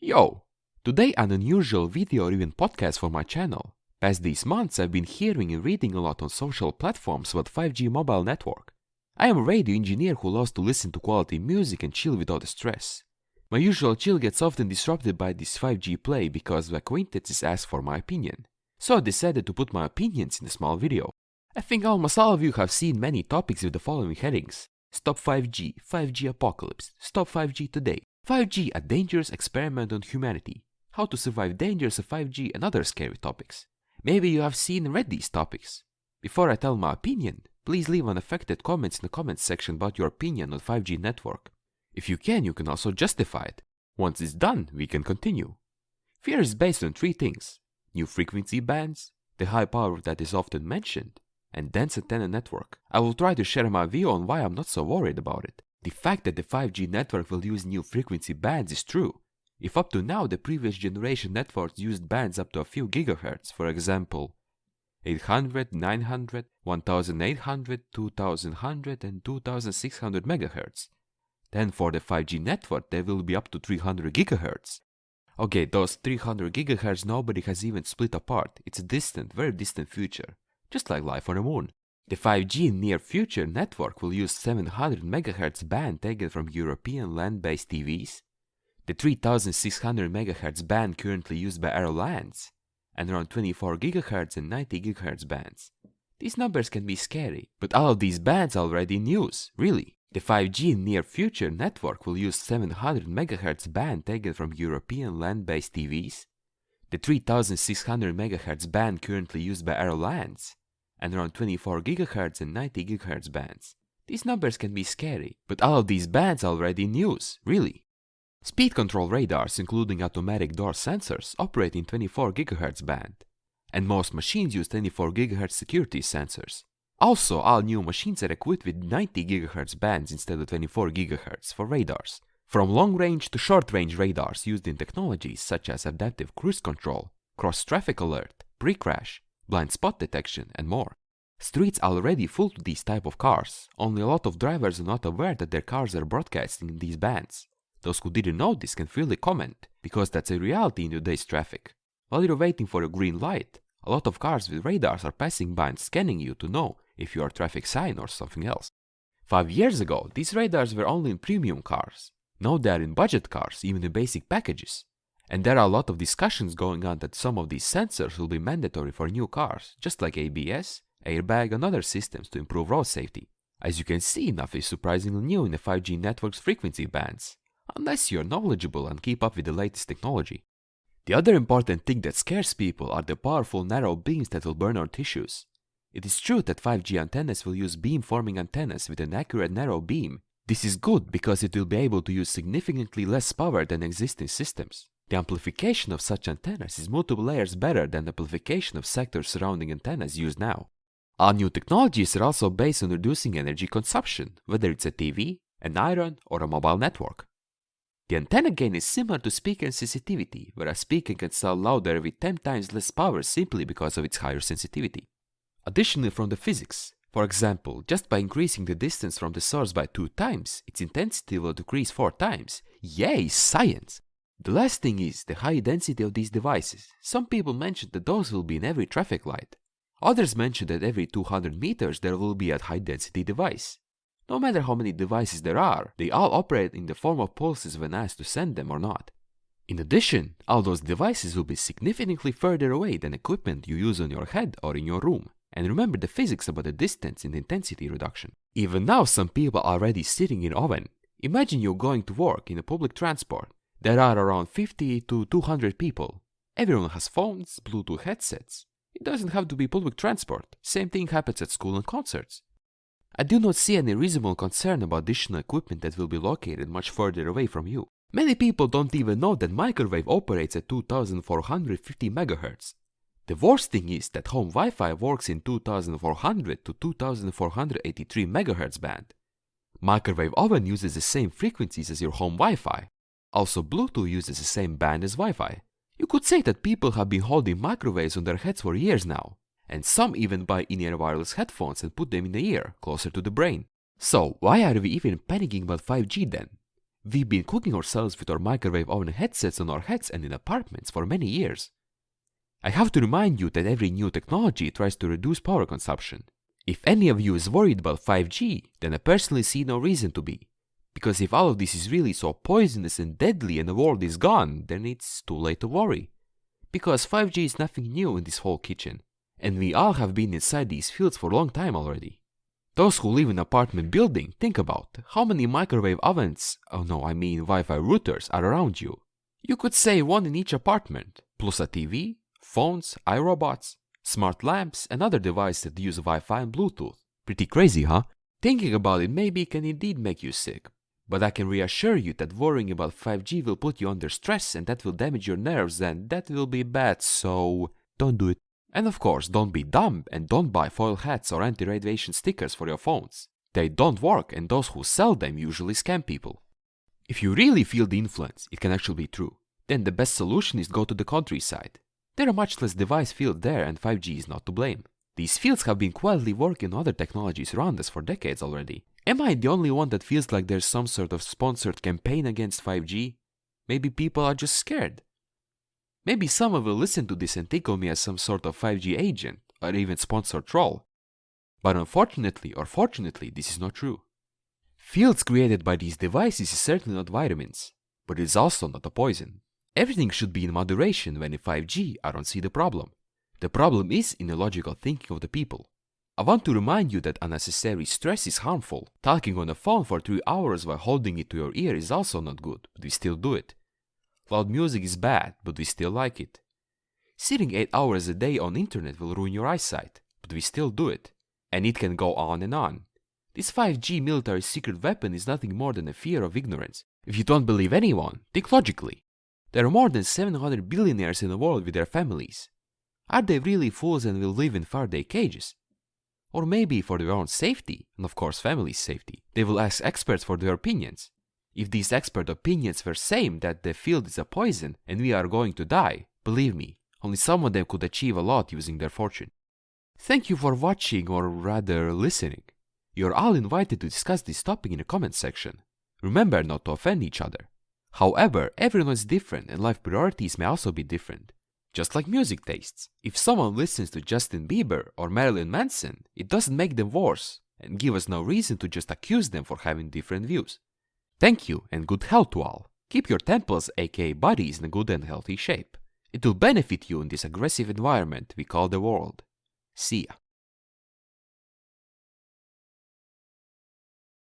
Yo! Today an unusual video or even podcast for my channel. Past these months I've been hearing and reading a lot on social platforms about 5G mobile network. I am a radio engineer who loves to listen to quality music and chill without stress. My usual chill gets often disrupted by this 5G play because my acquaintances ask for my opinion. So I decided to put my opinions in a small video. I think almost all of you have seen many topics with the following headings: Stop 5G, 5G apocalypse, Stop 5G today, 5G a dangerous experiment on humanity, how to survive dangers of 5G and other scary topics. Maybe you have seen and read these topics. Before I tell my opinion, please leave unaffected comments in the comments section about your opinion on 5G network. If you can also justify it. Once it's done, we can continue. Fear is based on three things: new frequency bands, the high power that is often mentioned, and dense antenna network. I will try to share my view on why I'm not so worried about it. The fact that the 5G network will use new frequency bands is true. If up to now the previous generation networks used bands up to a few gigahertz, for example 800, 900, 1800, 2100 and 2600 megahertz, then for the 5G network they will be up to 300 gigahertz. Okay, those 300 gigahertz nobody has even split apart. It's a distant, very distant future, just like life on the moon. The 5G near future network will use 700 MHz band taken from European land-based TVs, the 3600 MHz band currently used by airlines, and around 24 GHz and 90 GHz bands. These numbers can be scary, but all of these bands are already in use, really. The 5G near future network will use 700 MHz band taken from European land-based TVs, the 3600 MHz band currently used by airlines, and around 24 GHz and 90 GHz bands. These numbers can be scary, but all of these bands are already in use, really. Speed control radars, including automatic door sensors, operate in 24 GHz band, and most machines use 24 GHz security sensors. Also, all new machines are equipped with 90 GHz bands instead of 24 GHz for radars. From long-range to short-range radars used in technologies such as adaptive cruise control, cross-traffic alert, pre-crash, blind spot detection, and more. Streets are already full to these type of cars, only a lot of drivers are not aware that their cars are broadcasting in these bands. Those who didn't know this can freely comment, because that's a reality in today's traffic. While you're waiting for a green light, a lot of cars with radars are passing by and scanning you to know if you are a traffic sign or something else. 5 years ago, these radars were only in premium cars. Now they are in budget cars, even in basic packages. And there are a lot of discussions going on that some of these sensors will be mandatory for new cars, just like ABS, airbag and other systems to improve road safety. As you can see, nothing is surprisingly new in the 5G network's frequency bands, unless you're knowledgeable and keep up with the latest technology. The other important thing that scares people are the powerful narrow beams that will burn our tissues. It is true that 5G antennas will use beam-forming antennas with an accurate narrow beam. This is good because it will be able to use significantly less power than existing systems. The amplification of such antennas is multiple layers better than the amplification of sectors surrounding antennas used now. All new technologies are also based on reducing energy consumption, whether it's a TV, an iron, or a mobile network. The antenna gain is similar to speaker sensitivity, where a speaker can sound louder with 10 times less power simply because of its higher sensitivity. Additionally, from the physics, for example, just by increasing the distance from the source by 2 times, its intensity will decrease 4 times. Yay, science! The last thing is the high density of these devices. Some people mentioned that those will be in every traffic light. Others mentioned that every 200 meters there will be a high density device. No matter how many devices there are, they all operate in the form of pulses when asked to send them or not. In addition, all those devices will be significantly further away than equipment you use on your head or in your room. And remember the physics about the distance and intensity reduction. Even now some people are already sitting in oven. Imagine you going to work in a public transport. There are around 50 to 200 people. Everyone has phones, Bluetooth headsets. It doesn't have to be public transport. Same thing happens at school and concerts. I do not see any reasonable concern about additional equipment that will be located much further away from you. Many people don't even know that microwave operates at 2450 MHz. The worst thing is that home Wi-Fi works in 2400 to 2483 MHz band. Microwave oven uses the same frequencies as your home Wi-Fi. Also, Bluetooth uses the same band as Wi-Fi. You could say that people have been holding microwaves on their heads for years now, and some even buy in-ear wireless headphones and put them in the ear, closer to the brain. So, why are we even panicking about 5G then? We've been cooking ourselves with our microwave oven headsets on our heads and in apartments for many years. I have to remind you that every new technology tries to reduce power consumption. If any of you is worried about 5G, then I personally see no reason to be. Because if all of this is really so poisonous and deadly and the world is gone, then it's too late to worry. Because 5G is nothing new in this whole kitchen, and we all have been inside these fields for a long time already. Those who live in an apartment building, think about how many microwave ovens, Wi-Fi routers are around you. You could say one in each apartment, plus a TV, phones, iRobots, smart lamps, and other devices that use Wi-Fi and Bluetooth. Pretty crazy, huh? Thinking about it maybe can indeed make you sick. But I can reassure you that worrying about 5G will put you under stress and that will damage your nerves and that will be bad, so don't do it. And of course, don't be dumb and don't buy foil hats or anti-radiation stickers for your phones. They don't work and those who sell them usually scam people. If you really feel the influence, it can actually be true. Then the best solution is to go to the countryside. There are much less device fields there and 5G is not to blame. These fields have been quietly working on other technologies around us for decades already. Am I the only one that feels like there's some sort of sponsored campaign against 5G? Maybe people are just scared. Maybe someone will listen to this and tickle me as some sort of 5G agent, or even sponsored troll. But unfortunately or fortunately, this is not true. Fields created by these devices is certainly not vitamins, but it is also not a poison. Everything should be in moderation when in 5G I don't see the problem. The problem is in the logical thinking of the people. I want to remind you that unnecessary stress is harmful. Talking on the phone for 3 hours while holding it to your ear is also not good, but we still do it. Loud music is bad, but we still like it. Sitting 8 hours a day on internet will ruin your eyesight, but we still do it. And it can go on and on. This 5G military secret weapon is nothing more than a fear of ignorance. If you don't believe anyone, think logically. There are more than 700 billionaires in the world with their families. Are they really fools and will live in Faraday cages? Or maybe for their own safety, and of course family's safety, they will ask experts for their opinions. If these expert opinions were same that the field is a poison and we are going to die, believe me, only some of them could achieve a lot using their fortune. Thank you for watching or rather listening. You're all invited to discuss this topic in the comment section. Remember not to offend each other. However, everyone is different and life priorities may also be different. Just like music tastes. If someone listens to Justin Bieber or Marilyn Manson, it doesn't make them worse and give us no reason to just accuse them for having different views. Thank you and good health to all. Keep your temples aka bodies in a good and healthy shape. It will benefit you in this aggressive environment we call the world. See ya.